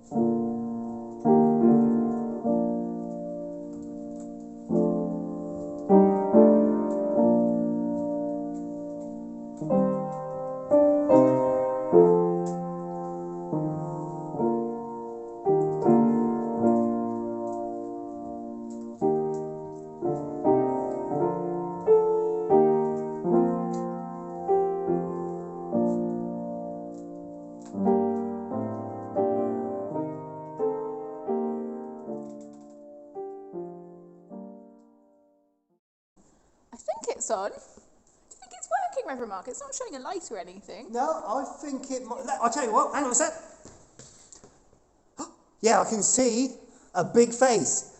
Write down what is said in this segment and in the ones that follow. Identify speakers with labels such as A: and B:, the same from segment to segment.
A: I think it's on. Do you think it's working, Reverend Mark? It's not showing a light or anything.
B: No, I think it might. I'll tell you what, hang on a sec. Yeah, I can see a big face.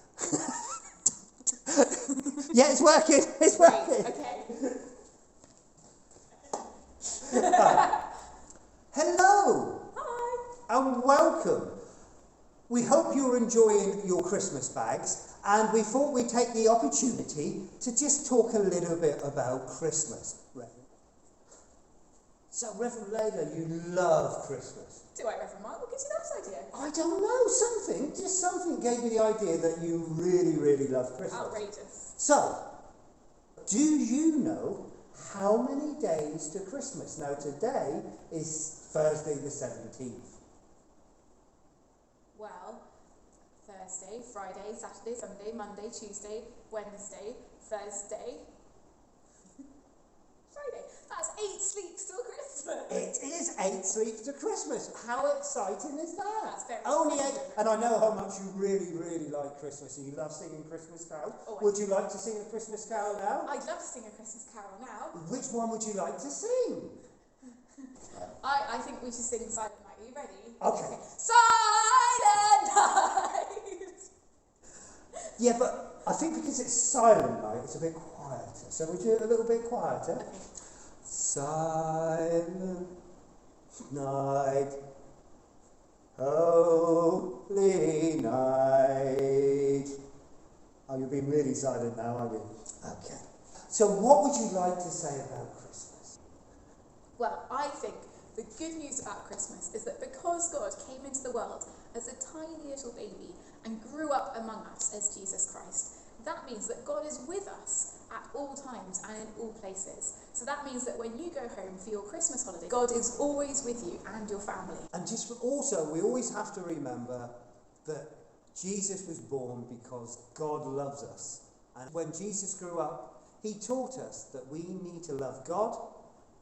B: Yeah, it's working. It's working.
A: Great, okay.
B: Hello.
A: Hi.
B: And welcome. We hope you're enjoying your Christmas bags, and we thought we'd take the opportunity to just talk a little bit about Christmas, Reverend. So, Reverend Layla, you love Christmas.
A: Do I, Reverend Mark? What gives you that idea?
B: I don't know, something gave me the idea that you really, really love Christmas.
A: Outrageous.
B: So, do you know how many days to Christmas? Now, today is Thursday the 17th.
A: Well, Thursday, Friday, Saturday, Sunday, Monday, Tuesday, Wednesday, Thursday, Friday. That's 8 sleeps till Christmas.
B: It is 8 sleeps to Christmas. How exciting is that?
A: That's very
B: Only 8,
A: exciting.
B: and I know how much you really, really like Christmas, and you love singing Christmas carols.
A: Oh,
B: Would you like to sing a Christmas carol now?
A: I'd love to sing a Christmas carol now.
B: Which one would you like to sing?
A: I think we should sing Silent Night. Are you ready?
B: Okay.
A: Silent Night!
B: Yeah, but I think because it's silent night, it's a bit quieter. So would you do it a little bit quieter?
A: Okay.
B: Silent night, holy night. Oh, you're being really silent now, aren't you? Okay. So what would you like to say about Christmas?
A: Well, I think the good news about Christmas is that because God came into the world as a tiny little baby and grew up among us as Jesus Christ, that means that God is with us at all times and in all places. So that means that when you go home for your Christmas holiday, God is always with you and your family.
B: And just also, we always have to remember that Jesus was born because God loves us. And when Jesus grew up, he taught us that we need to love God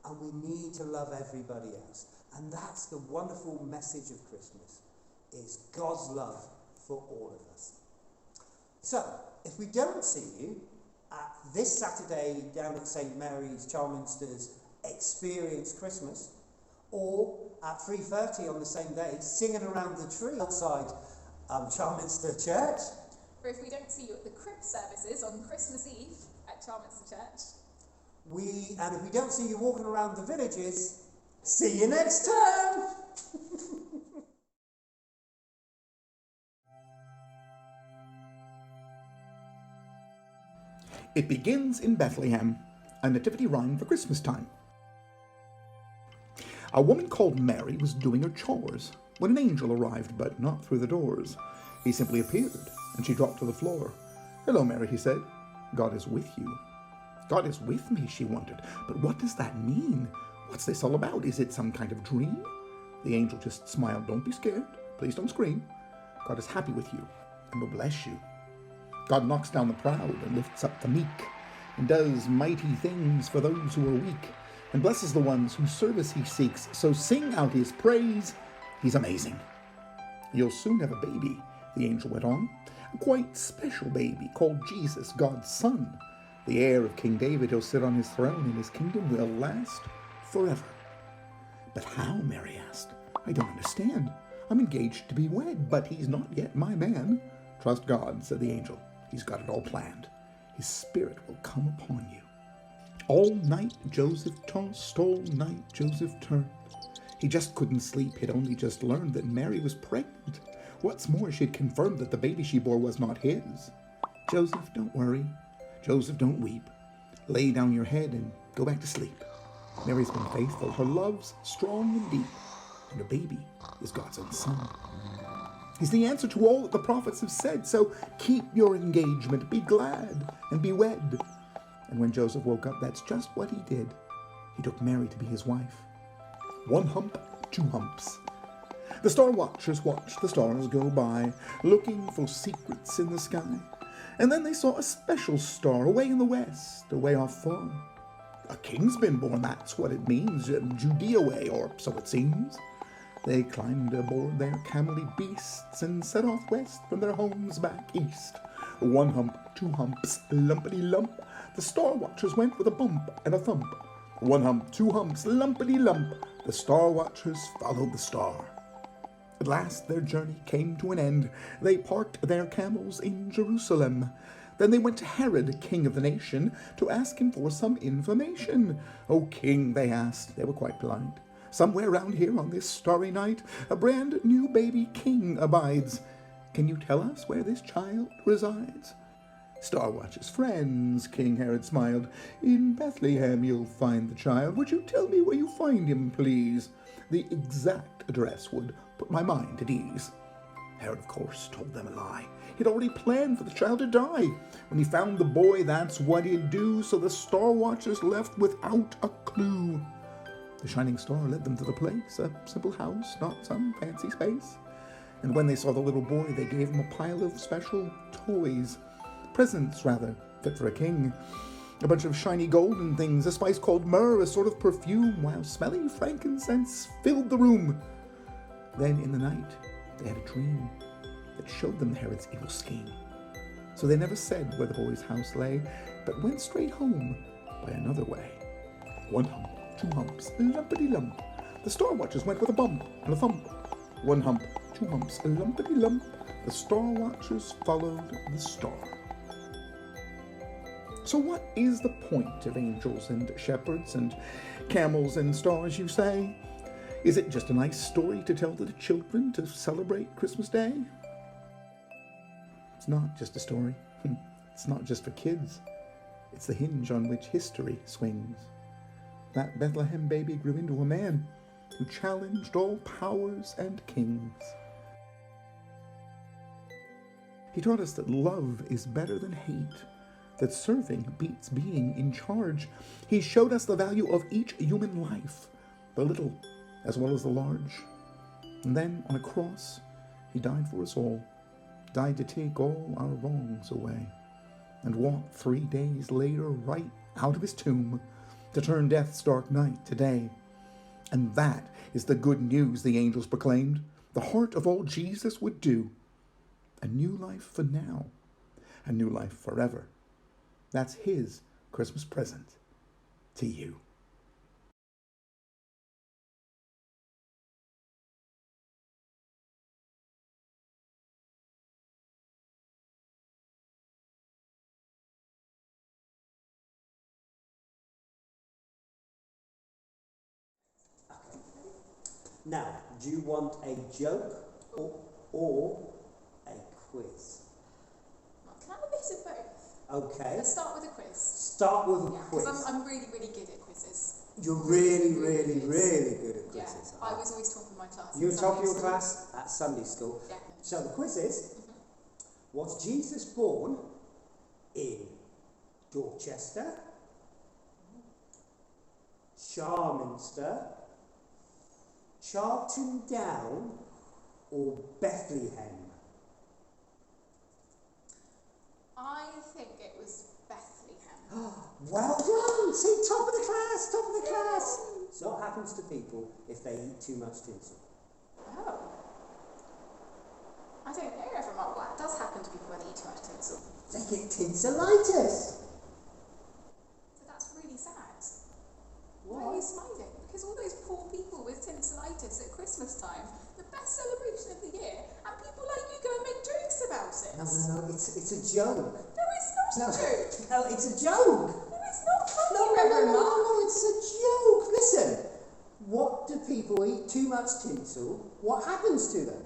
B: and we need to love everybody else. And that's the wonderful message of Christmas, is God's love for all of us. So, if we don't see you at this Saturday down at St Mary's, Charminster's Experience Christmas, or at 3:30 on the same day, singing around the tree outside Charminster Church,
A: Or if we don't see you at the crypt services on Christmas Eve at Charminster Church,
B: and if we don't see you walking around the villages, see you next time!
C: It begins in Bethlehem, a nativity rhyme for Christmas time. A woman called Mary was doing her chores when an angel arrived, but not through the doors. He simply appeared, and she dropped to the floor. "Hello, Mary," he said. "God is with you." "God is with me," she wondered. "But what does that mean? What's this all about? Is it some kind of dream?" The angel just smiled. "Don't be scared. Please don't scream. God is happy with you and will bless you. God knocks down the proud and lifts up the meek, and does mighty things for those who are weak, and blesses the ones whose service he seeks. So sing out his praise. He's amazing. You'll soon have a baby," the angel went on. "A quite special baby called Jesus, God's Son. The heir of King David, he'll sit on his throne, and his kingdom will last forever." "But how?" Mary asked. "I don't understand. I'm engaged to be wed, but he's not yet my man." "Trust God," said the angel. "He's got it all planned. His spirit will come upon you." All night Joseph tossed, all night Joseph turned. He just couldn't sleep. He'd only just learned that Mary was pregnant. What's more, she'd confirmed that the baby she bore was not his. "Joseph, don't worry. Joseph, don't weep. Lay down your head and go back to sleep. Mary's been faithful. Her love's strong and deep, and her baby is God's own son." He's the answer to all that the prophets have said. So keep your engagement, be glad, and be wed. And when Joseph woke up, that's just what he did. He took Mary to be his wife. 1 hump, 2 humps. The star watchers watched the stars go by, looking for secrets in the sky. And then they saw a special star away in the west, away off far. A king's been born, that's what it means, Judea way, or so it seems. They climbed aboard their camely beasts and set off west from their homes back east. 1 hump, 2 humps, lumpity lump. The star watchers went with a bump and a thump. 1 hump, 2 humps, lumpity lump. The star watchers followed the star. At last their journey came to an end. They parked their camels in Jerusalem. Then they went to Herod, king of the nation, to ask him for some information. "O king," they asked, they were quite polite, "somewhere round here on this starry night, a brand new baby king abides. Can you tell us where this child resides?" "Star Watcher's friends," King Herod smiled, "in Bethlehem you'll find the child. Would you tell me where you find him, please? The exact address would put my mind at ease." Herod, of course, told them a lie. He'd already planned for the child to die. When he found the boy, that's what he'd do, so the Star Watchers left without a clue. The shining star led them to the place, a simple house, not some fancy space. And when they saw the little boy, they gave him a pile of special toys. Presents, rather, fit for a king. A bunch of shiny golden things, a spice called myrrh, a sort of perfume, while smelling frankincense filled the room. Then in the night, they had a dream that showed them Herod's evil scheme. So they never said where the boy's house lay, but went straight home by another way. 1 hump, 2 humps, lumpity lump. The Star Watchers went with a bump and a thump. 1 hump, 2 humps, lumpity lump. The Star Watchers followed the star. So what is the point of angels and shepherds and camels and stars, you say? Is it just a nice story to tell to the children to celebrate Christmas Day? It's not just a story. It's not just for kids. It's the hinge on which history swings. That Bethlehem baby grew into a man who challenged all powers and kings. He taught us that love is better than hate, that serving beats being in charge. He showed us the value of each human life, the little as well as the large. And then, on a cross, he died for us all, died to take all our wrongs away, and walked 3 days later right out of his tomb to turn death's dark night to day. And that is the good news the angels proclaimed, the heart of all Jesus would do. A new life for now, a new life forever. That's his Christmas present to you.
B: Now, do you want a joke or a quiz?
A: Can I have a bit of both?
B: Okay.
A: Let's start with a quiz.
B: Start with a quiz.
A: Because I'm really, really good at quizzes.
B: You're really good at quizzes.
A: Yeah, I was always top of my class.
B: You were top of your class at Sunday school.
A: Yeah.
B: So the quiz is, was Jesus born in Dorchester, Charminster, Charlton Down, or Bethlehem?
A: I think it was Bethlehem.
B: Well done! See, top of the class, top of the class! So what happens to people if they eat too much tinsel?
A: Oh. I don't know, everyone. What does happen to people when they eat too much tinsel?
B: They get tinselitis!
A: So that's really sad.
B: Why?
A: Why are you smiling? Because all those poor people with tinselitis at Christmas time, the best celebration of the year, and people like you go and make jokes about it.
B: No, it's a joke.
A: No, it's not a joke.
B: No, it's a joke.
A: No, it's not funny,
B: No,
A: Reverend Mark.
B: it's a joke. Listen, what do people eat too much tinsel? What happens to them?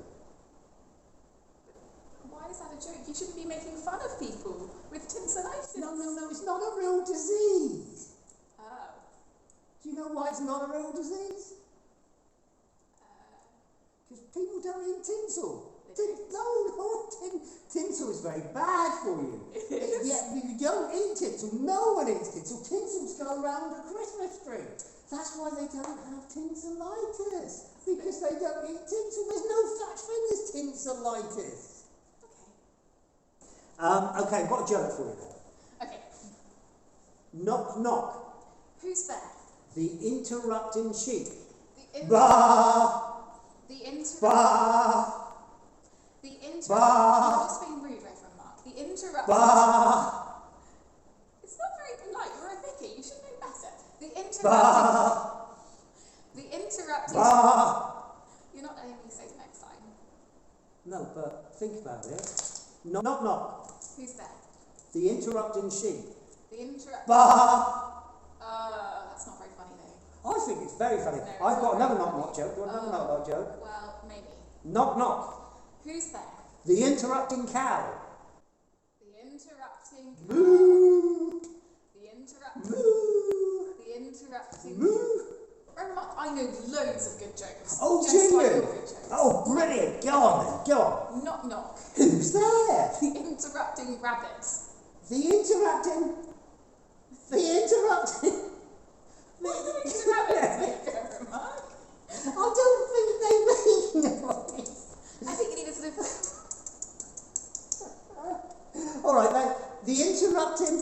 A: Why is that a joke? You shouldn't be making fun of people with tinselitis.
B: No, it's not a real disease.
A: Oh.
B: Do you know why it's not a real disease? Because people don't eat tinsel.
A: They do.
B: Tinsel is very bad for you. Yeah, you don't eat tinsel. No one eats tinsel. Tinsels go around a Christmas tree. That's why they don't have tinselitis. Because they don't eat tinsel. There's no such thing as tinselitis. Okay, got a joke for you then.
A: Okay.
B: Knock, knock.
A: Who's there?
B: The interrupting sheep.
A: The
B: Bah!
A: The interrupt.
B: Bah!
A: The interrupt.
B: Bah!
A: You're just being rude, Reverend Mark. The interrupt.
B: Bah!
A: It's not very polite. You're a vicar. You should know better. The interrupting.
B: Bah!
A: The interrupting.
B: Bah!
A: You're not letting me say it next time.
B: No, but think about it. Knock, knock, knock.
A: Who's there?
B: The interrupting sheep.
A: The interrupt.
B: Bah!
A: That's not very funny though.
B: I think it's very funny.
A: No, it's
B: I've got
A: not
B: another
A: very
B: knock
A: funny.
B: knock joke. Do you want another knock knock joke?
A: Well, maybe.
B: Knock knock.
A: Who's there?
B: The interrupting cow.
A: The interrupting.
B: Moo!
A: The interrupting.
B: Moo!
A: The interrupting.
B: Moo!
A: Reverend Mark, I know loads of good jokes.
B: Oh,
A: just
B: do you?
A: like your good jokes.
B: Oh, brilliant. Go on then. Go on.
A: Knock knock.
B: Who's there?
A: The interrupting rabbits.
B: The interrupting. The interrupting.
A: What do the interrupting make, Reverend Mark?
B: I don't think they mean noise.
A: I think you need to sort of.
B: All right then. The interrupting